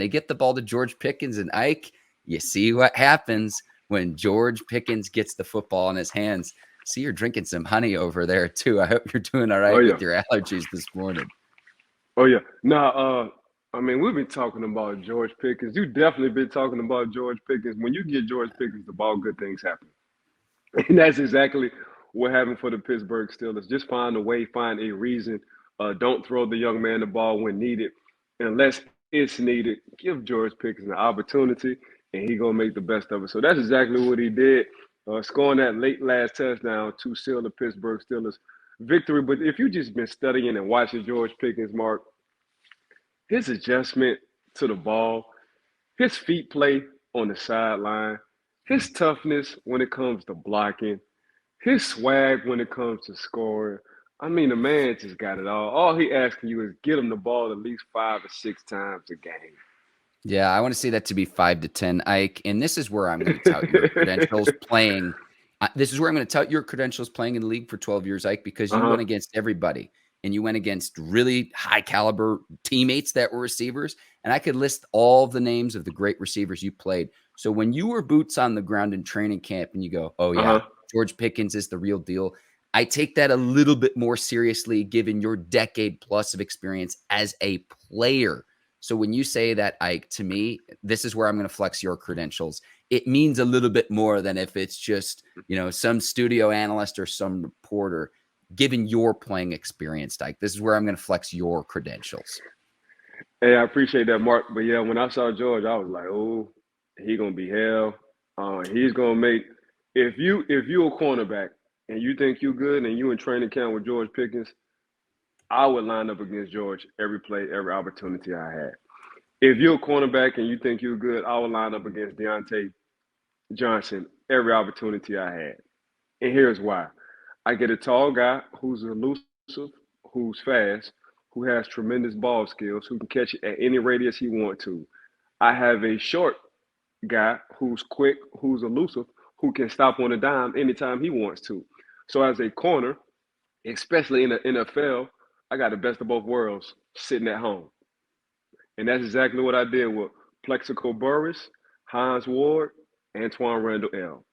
they get the ball to George Pickens and Ike. You see what happens when George Pickens gets the football in his hands. See, you're drinking some honey over there too. I hope you're doing all right with your allergies this morning. Oh yeah. Now, I mean, we've been talking about George Pickens. You definitely been talking about George Pickens. When you get George Pickens the ball, good things happen. And that's exactly what happened for the Pittsburgh Steelers. Just find a way, find a reason. Don't throw the young man the ball when needed. Unless it's needed, give George Pickens an opportunity, and he going to make the best of it. So that's exactly what he did, scoring that late last touchdown to seal the Pittsburgh Steelers victory. But if you've just been studying and watching George Pickens, Mark, his adjustment to the ball, his feet play on the sideline, his toughness when it comes to blocking, his swag when it comes to scoring. I mean, the man just got it all. All he asking you is get him the ball at least 5 or 6 times a game. Yeah, I want to see that to be 5 to 10, Ike. And this is where I'm going to tout your credentials playing. This is where I'm going to tout your credentials playing in the league for 12 years, Ike, because you went against everybody. And you went against really high caliber teammates that were receivers. And I could list all the names of the great receivers you played. So when you were boots on the ground in training camp and you go, oh yeah, George Pickens is the real deal, I take that a little bit more seriously given your decade plus of experience as a player. So when you say that, Ike, to me, this is where I'm going to flex your credentials. It means a little bit more than if it's just, some studio analyst or some reporter. Given your playing experience, Ike, this is where I'm going to flex your credentials. Hey, I appreciate that, Mark. But yeah, when I saw George, I was like, oh, he gonna be hell. He's gonna make if you a cornerback and you think you good and you in training camp with George Pickens, I would line up against George every play, every opportunity I had. If you're a cornerback and you think you're good, I would line up against Deontay Johnson every opportunity I had. And here's why. I get a tall guy who's elusive, who's fast, who has tremendous ball skills, who can catch it at any radius he wants to. I have a short guy who's quick, who's elusive, who can stop on a dime anytime he wants to. So as a corner, especially in the NFL, I got the best of both worlds sitting at home. And that's exactly what I did with Plexico Burris, Hines Ward, Antoine Randall L.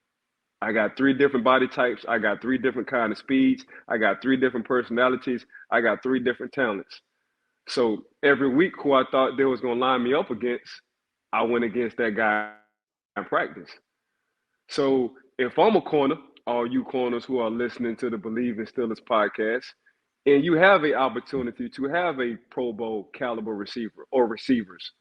I got 3 different body types. I got 3 different kind of speeds. I got 3 different personalities. I got 3 different talents. So every week who I thought they was going to line me up against, I went against that guy in practice. So if I'm a corner, all you corners who are listening to the Bleav in Steelers podcast, and you have an opportunity to have a Pro Bowl caliber receiver or receivers,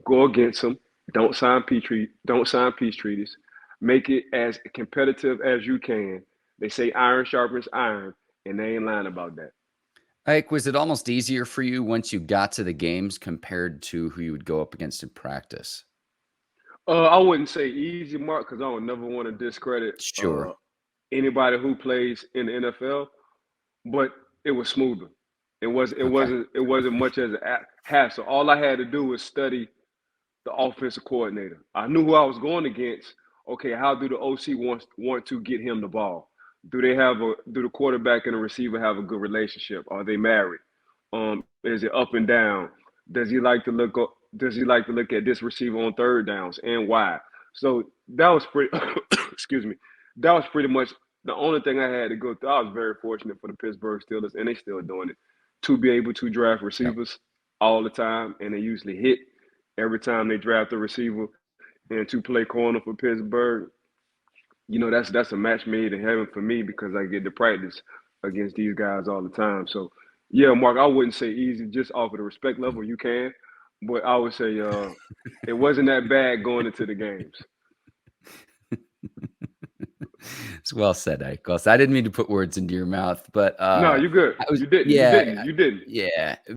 go against them. Don't sign peace treaties. Make it as competitive as you can. They say iron sharpens iron, and they ain't lying about that. Ike, was it almost easier for you once you got to the games compared to who you would go up against in practice? I wouldn't say easy, Mark, because I would never want to discredit anybody who plays in the NFL. But it was smoother. It wasn't much as a hassle. All I had to do was study the offensive coordinator. I knew who I was going against. Okay, how do the OC want to get him the ball? Do the quarterback and the receiver have a good relationship? Are they married? Is it up and down? Does he like to look at this receiver on third downs and why? So that was pretty excuse me. That was pretty much the only thing I had to go through. I was very fortunate for the Pittsburgh Steelers, and they still doing it, to be able to draft receivers all the time, and they usually hit every time they draft a receiver. And to play corner for Pittsburgh, that's a match made in heaven for me because I get to practice against these guys all the time. So, yeah, Mark, I wouldn't say easy just off of the respect level you can, but I would say it wasn't that bad going into the games. It's well said, Ike. I didn't mean to put words into your mouth, but no, you're good. You didn't. Yeah, you didn't. Yeah,